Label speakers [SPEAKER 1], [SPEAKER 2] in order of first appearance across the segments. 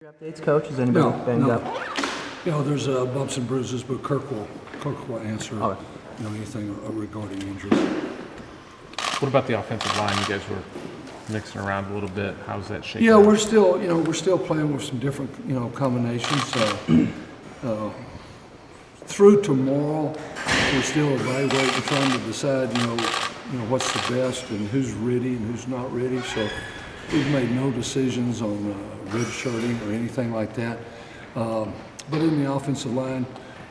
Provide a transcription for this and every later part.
[SPEAKER 1] Your updates, Coach? Is anybody banged up?
[SPEAKER 2] There's bumps and bruises, but Kirk will answer
[SPEAKER 1] Okay.
[SPEAKER 2] anything regarding injuries.
[SPEAKER 3] What about the offensive line? You guys were mixing around a little bit. How's that shaking?
[SPEAKER 2] Yeah,
[SPEAKER 3] out?
[SPEAKER 2] we're still playing with some different combinations. Through tomorrow, we're still evaluating, trying to decide what's the best and who's ready and who's not ready. So we've made no decisions on redshirting or anything like that. But in the offensive line,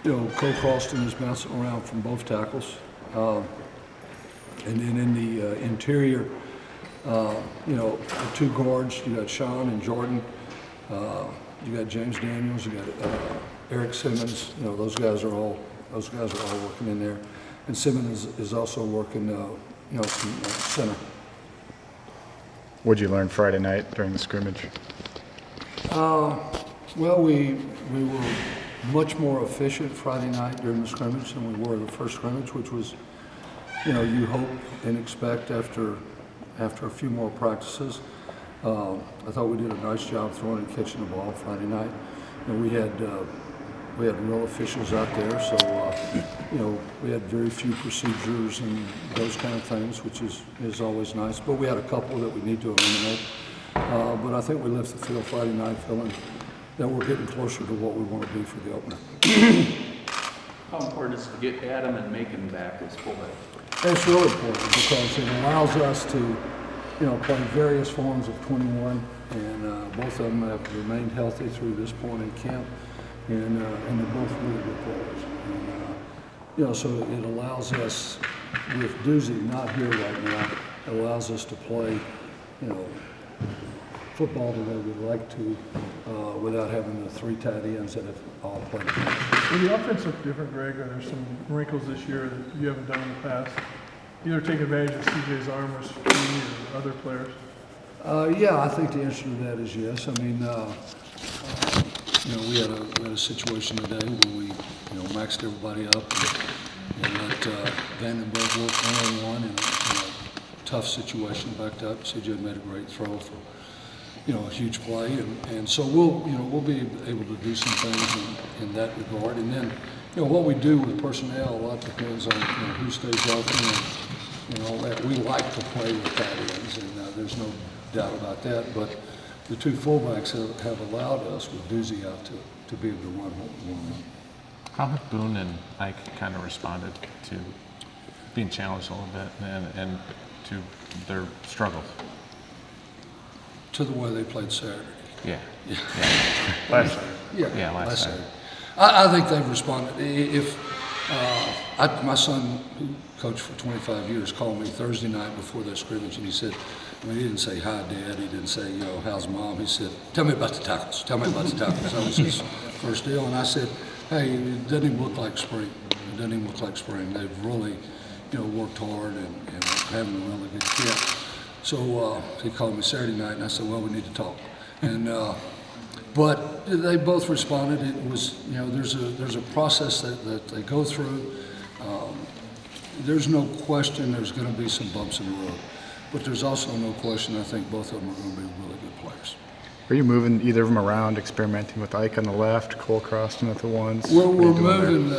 [SPEAKER 2] Cole Croston is bouncing around from both tackles. And then in the interior, the two guards, you got Sean and Jordan. You got James Daniels, you got Eric Simmons. Those guys are all working in there. And Simmons is also working, from center.
[SPEAKER 4] What'd you learn Friday night during the scrimmage?
[SPEAKER 2] Well, we were much more efficient Friday night during the scrimmage than we were the first scrimmage, which was, you hope and expect after a few more practices. I thought we did a nice job throwing and catching the ball Friday night. And we had real officials out there, so we had very few procedures and those kind of things, which is always nice. But we had a couple that we need to eliminate. But I think we left the field Friday night feeling that we're getting closer to what we want to be for the opener.
[SPEAKER 5] How important is it to get Adam and Macon back as fullback?
[SPEAKER 2] It's really important because it allows us to, play various forms of 21, and both of them have remained healthy through this point in camp, and they're both really good players. And, so it allows us, with Doozy not here right now, it allows us to play, football the way we'd like to, without having the three tight ends that have all played.
[SPEAKER 6] Will the offense look different, Greg? Are there some wrinkles this year that you haven't done in the past? Either take advantage of CJ's arm or speed or other players?
[SPEAKER 2] Yeah, I think the answer to that is yes. I mean, we had a situation today where we, maxed everybody up and let Vandenberg work one-on-one in a tough situation, backed up. CJ made a great throw for, a huge play, and so we'll be able to do some things in that regard. And then, what we do with personnel, a lot depends on who stays healthy and all that. We like to play with tight ends, and there's no doubt about that. But the two fullbacks have allowed us, with Doozy out, to be able to run what we want to run.
[SPEAKER 3] How have Boone and Ike kind of responded to being challenged a little bit and to their struggles?
[SPEAKER 2] To the way they played Saturday.
[SPEAKER 3] Yeah. Last Saturday.
[SPEAKER 2] Yeah,
[SPEAKER 3] last Saturday.
[SPEAKER 2] I think they've responded. If my son, who coached for 25 years, called me Thursday night before that scrimmage, and he said, he didn't say, "Hi, Dad." He didn't say, "How's Mom?" He said, "Tell me about the tackles. Tell me about the tackles." That was his first deal. And I said, "Hey, it doesn't even look like spring. It doesn't even look like spring. They've really, worked hard and having a really good camp." So he called me Saturday night, and I said, "Well, we need to talk." And but they both responded. It was, there's a process that they go through. There's no question there's going to be some bumps in the road, but there's also no question I think both of them are going to be really good players.
[SPEAKER 4] Are you moving either of them around, experimenting with Ike on the left, Cole Croston at the ones?
[SPEAKER 2] We're moving.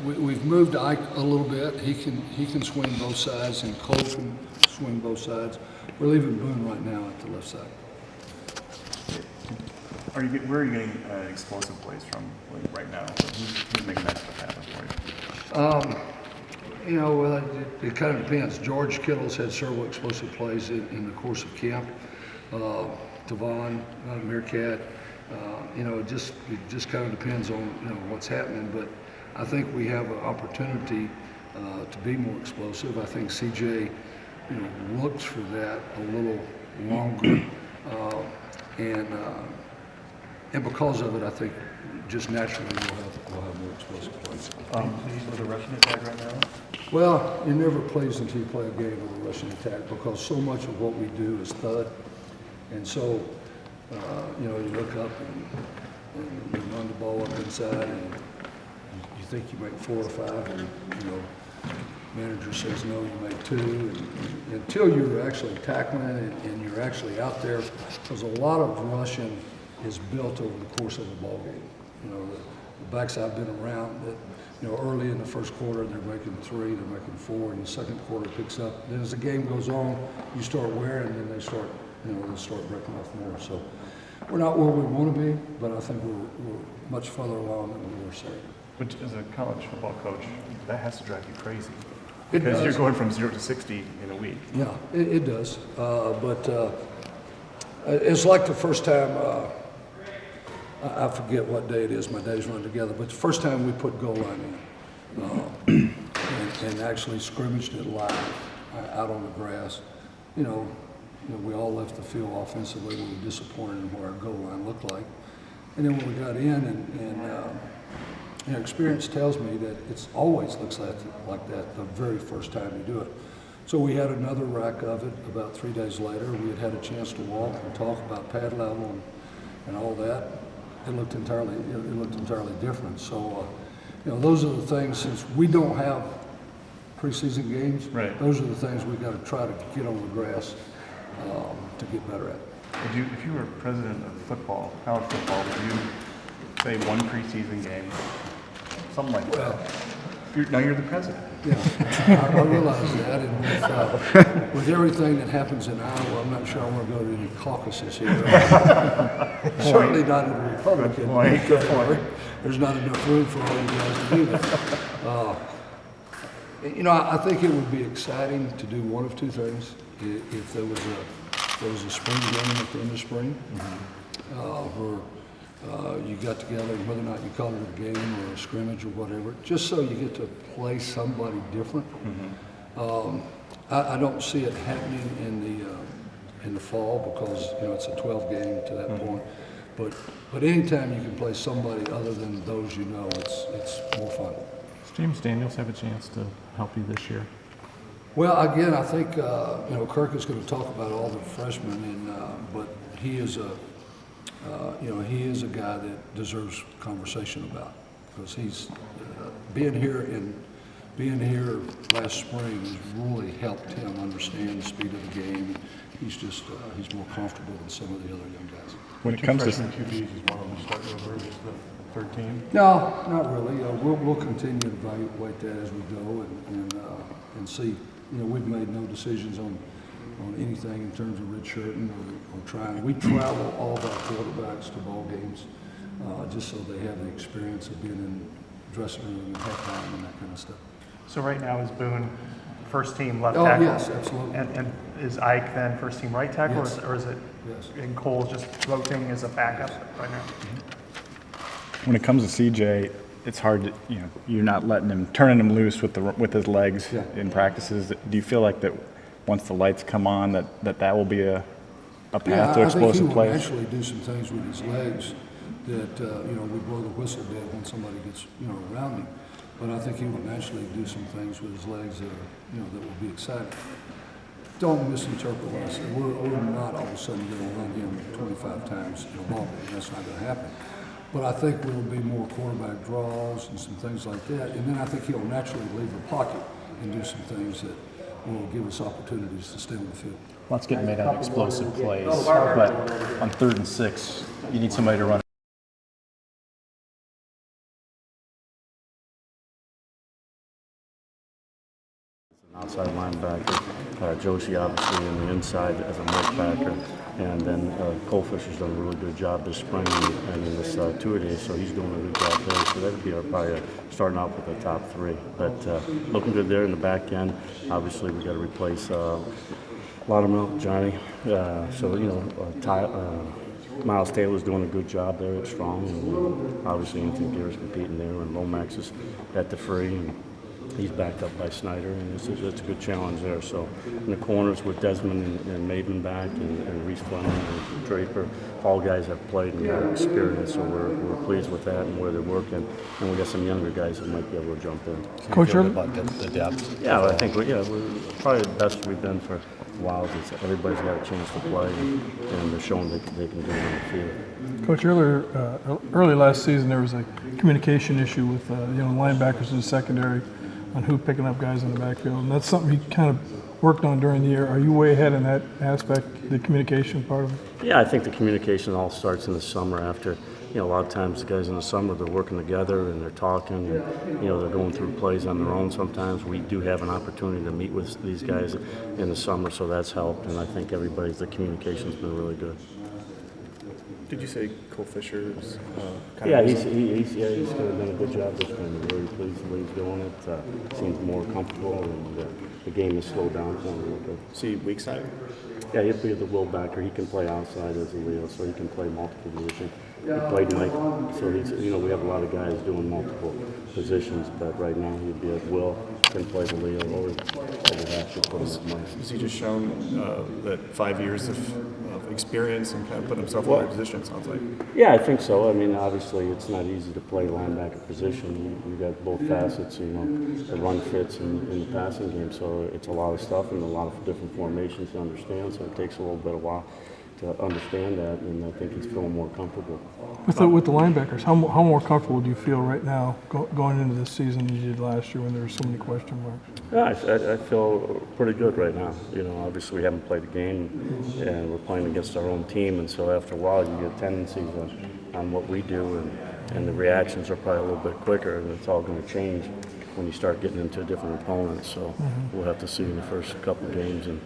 [SPEAKER 2] We've moved Ike a little bit. He can swing both sides, and Cole can swing both sides. We're leaving Boone right now at the left side.
[SPEAKER 7] Where are you getting explosive plays from right now? Who's making that stuff happen for you?
[SPEAKER 2] Well, it kind of depends. George Kittle's had several explosive plays in the course of camp. Devon, Meerkat. It just kind of depends on what's happening. But I think we have an opportunity to be more explosive. I think CJ, looks for that a little longer, and because of it, I think just naturally we'll have more explosive plays.
[SPEAKER 7] With a rushing attack right now?
[SPEAKER 2] Well, you're never pleased until you play a game with a rushing attack, because so much of what we do is thud, and so you look up and you run the ball up inside, and you think you make 4 or 5, and manager says no, you make 2, and until you're actually tackling and you're actually out there, there's a lot of rushing is built over the course of a ball game. You know, the backs I've been around that, you know, early in the first quarter, they're making 3, they're making 4, and the second quarter picks up. Then as the game goes on, you start wearing, and then they start, you know, they start breaking off more. So we're not where we want to be, but I think we're much further along than we were saying.
[SPEAKER 7] But as a college football coach, that has to drive you crazy.
[SPEAKER 2] It
[SPEAKER 7] Because
[SPEAKER 2] does.
[SPEAKER 7] you're going from 0 to 60 in a week.
[SPEAKER 2] Yeah, it does. It's like the first time, I forget what day it is, my days run together, but the first time we put goal line in and actually scrimmaged it live out on the grass, you know, we all left the field offensively. We were disappointed in what our goal line looked like. And then when we got in and you know, experience tells me that it's always looks like that the very first time you do it. So we had another rack of it about 3 days later. We had a chance to walk and talk about pad level and all that. It looked entirely different. So you know, those are the things, since we don't have preseason games,
[SPEAKER 7] Right.
[SPEAKER 2] those are the things we got to try to get on the grass to get better at.
[SPEAKER 7] If you were president of football, college football, would you say one preseason game, something like
[SPEAKER 2] Well,
[SPEAKER 7] that? Now you're the president.
[SPEAKER 2] yeah, I realize that, and with everything that happens in Iowa, I'm not sure I want to go to any caucuses here. Certainly not in the Republican.
[SPEAKER 7] Good point.
[SPEAKER 2] There's not enough room for all you guys to do that. You know, I think it would be exciting to do one of two things. If there was a spring game at the end of spring, where you got together, whether or not you call it a game or a scrimmage or whatever, just so you get to play somebody different. I don't see it happening in the fall because, you know, it's a 12 game to that point. But anytime you can play somebody other than those you know, it's more fun.
[SPEAKER 3] Does James Daniels have a chance to help you this year?
[SPEAKER 2] Well, again, I think you know, Kirk is going to talk about all the freshmen, but he is a guy that deserves conversation about, because he's being here last spring has really helped him understand the speed of the game. He's just he's more comfortable than some of the other young guys.
[SPEAKER 4] When it comes to
[SPEAKER 6] Freshman QBs, is one of them starting over as the third team?
[SPEAKER 2] No, not really. We'll continue to evaluate that as we go and see. You know, we've made no decisions on anything in terms of redshirting or trying. We travel all of our quarterbacks to ball games just so they have the experience of being in the dressing room and halftime and that kind of stuff.
[SPEAKER 8] So right now is Boone first team left
[SPEAKER 2] Oh,
[SPEAKER 8] tackle?
[SPEAKER 2] yes, absolutely.
[SPEAKER 8] And is Ike then first team right tackle,
[SPEAKER 2] Yes.
[SPEAKER 8] or is it,
[SPEAKER 2] Yes.
[SPEAKER 8] and Cole's just rotating as a backup right now?
[SPEAKER 4] when it comes to CJ, it's hard to, you know, you're not letting him, turning him loose with his legs
[SPEAKER 2] Yeah.
[SPEAKER 4] in practices. Do you feel like that once the lights come on, that will be a path to explosive
[SPEAKER 2] I
[SPEAKER 4] plays?
[SPEAKER 2] think he will actually do some things with his legs that, you know, we blow the whistle dead when somebody gets, you know, around him. But I think he will naturally do some things with his legs that are, you know, that will be exciting. Don't misinterpret what I said. We're not all of a sudden going to run him 25 times in a ball game. That's not going to happen. But I think there will be more quarterback draws and some things like that. And then I think he'll naturally leave the pocket and do some things that will give us opportunities to stay on the field.
[SPEAKER 9] Lots getting made on explosive plays, but on 3rd and 6, you need somebody to run.
[SPEAKER 10] Outside linebacker, Josie obviously on the inside as a right backer, and then Cole Fisher's done a really good job this spring and in this two-a-days, so he's doing a good job there. So that would be probably starting out with the top 3. But looking good there in the back end. Obviously, we got to replace Laudermill, Johnny. So you know, Miles Taylor's doing a good job there at strong, and obviously Anthony Gear's competing there, and Lomax is at the free. And he's backed up by Snyder, and it's a good challenge there. So in the corners with Desmond and Maven back, and Reese Fleming and Draper, all guys have played and got experience, so we're pleased with that and where they're working. And we got some younger guys that might be able to jump in.
[SPEAKER 9] Coach, about the depth.
[SPEAKER 10] Yeah, I think we're probably the best we've been for a while. Everybody's got a chance to play, and they're showing that they can do it on the field.
[SPEAKER 6] Coach, early last season, there was a communication issue with linebackers in the secondary on who picking up guys in the backfield, and that's something he kind of worked on during the year. Are you way ahead in that aspect, the communication part of it?
[SPEAKER 10] Yeah, I think the communication all starts in the summer after, a lot of times the guys in the summer, they're working together and they're talking and, they're going through plays on their own sometimes. We do have an opportunity to meet with these guys in the summer, so that's helped, and I think the communication's been really good.
[SPEAKER 7] Did you say Cole Fisher's
[SPEAKER 10] Yeah, he's done a good job this time. We're very pleased with the way he's doing it. Seems more comfortable, and the game has slowed down for him a little bit.
[SPEAKER 7] See weak side?
[SPEAKER 10] Yeah, he'll be the will backer. He can play outside as a Leo, so he can play multiple positions. He played Mike, so he's, we have a lot of guys doing multiple positions, but right now he'd be at will, can play the Leo, or we'll have to put him at Mike.
[SPEAKER 7] Has he just shown that 5 years of experience and kind of put himself in the right position, it sounds like?
[SPEAKER 10] Yeah, I think so. I mean, obviously, it's not easy to play linebacker position. You got both facets, the run fits in the passing game, so it's a lot of stuff and a lot of different formations to understand, so it takes a little bit of while to understand that, and I think he's feeling more comfortable.
[SPEAKER 6] With the linebackers, how more comfortable do you feel right now going into this season than you did last year when there were so many question marks?
[SPEAKER 10] Yeah, I feel pretty good right now. Obviously we haven't played a game, and we're playing against our own team, and so after a while you get tendencies on what we do, and the reactions are probably a little bit quicker, and it's all going to change when you start getting into different opponents. So we'll have to see in the first couple games and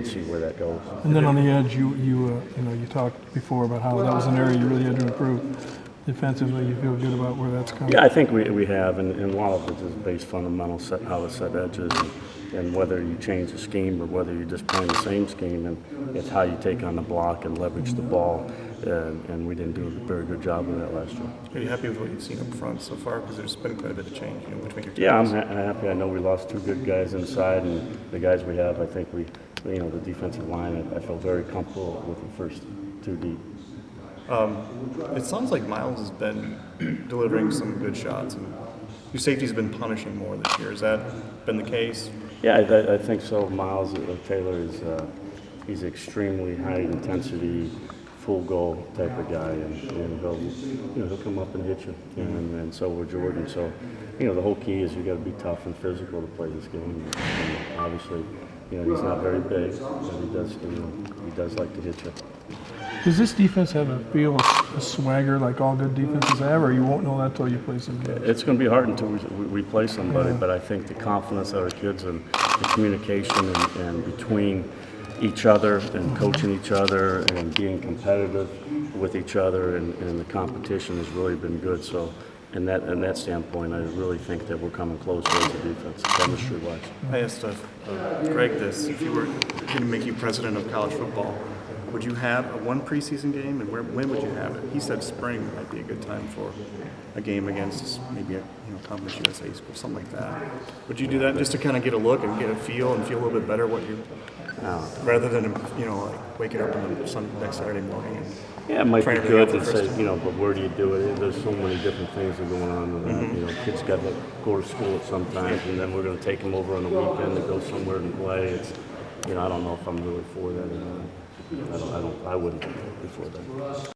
[SPEAKER 10] see where that goes.
[SPEAKER 6] And then on the edge, you talked before about how that was an area you really had to improve. Defensively, you feel good about where that's coming?
[SPEAKER 10] Yeah, I think we have, and a lot of it is based fundamental how to set edges, and whether you change the scheme or whether you're just playing the same scheme, and it's how you take on the block and leverage the ball, and we didn't do a very good job of that last year.
[SPEAKER 7] Are you happy with what you've seen up front so far? Because there's been quite a bit of change between your teams.
[SPEAKER 10] Yeah, I'm happy. I know we lost 2 good guys inside, and the guys we have, I think the defensive line, I feel very comfortable with the first 2 deep.
[SPEAKER 7] It sounds like Miles has been delivering some good shots, and your safety's been punishing more this year. Has that been the case?
[SPEAKER 10] Yeah, I think so. Miles Taylor is he's extremely high intensity, full goal type of guy, and he'll come up and hit you, and so will Jordan. So the whole key is you got to be tough and physical to play this game. And obviously, he's not very big, but he does like to hit you.
[SPEAKER 6] Does this defense have a feel, a swagger like all good defenses have, or you won't know that till you play some games?
[SPEAKER 10] It's going to be hard until we play somebody, but I think the confidence of our kids and the communication and between each other and coaching each other and being competitive with each other and the competition has really been good. So in that standpoint, I really think that we're coming close as a defense, chemistry-wise.
[SPEAKER 7] I asked Greg this: if you were going to make you president of college football, would you have one preseason game, and when would you have it? He said spring might be a good time for a game against maybe a Conference USA school, something like that. Would you do that just to kind of get a look and get a feel and feel a little bit better what you, rather than like waking up on the next Saturday morning?
[SPEAKER 10] Yeah, it might be good to say, but where do you do it? There's so many different things that are going on with that. Kids got to go to school at sometimes, and then we're going to take them over on the weekend to go somewhere and play. It's, I don't know if I'm really for that or not. I wouldn't be for that.